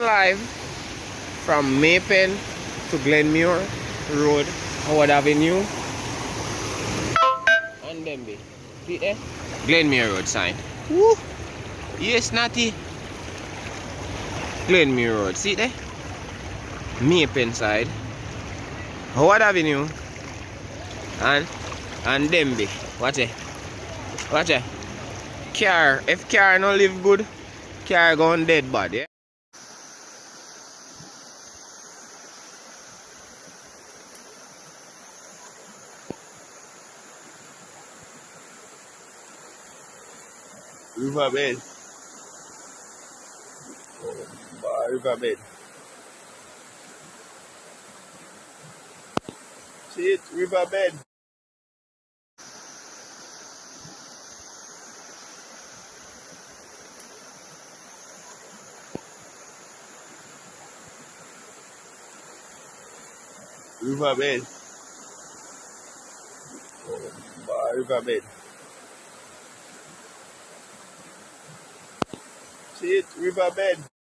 Live from Maypen to Glenmuir Road, Howard Avenue, and Denby. See there? Glenmuir Road sign. Woo! Yes, Natty. Glenmuir Road. See there? Maypen side, Howard Avenue, and Denby. Watch it. Watch it. Car. If car no live good, car gone dead bad. Yeah? Riverbed. Riverbed. See it? Riverbed. Riverbed. Riverbed. See it? Riverbed.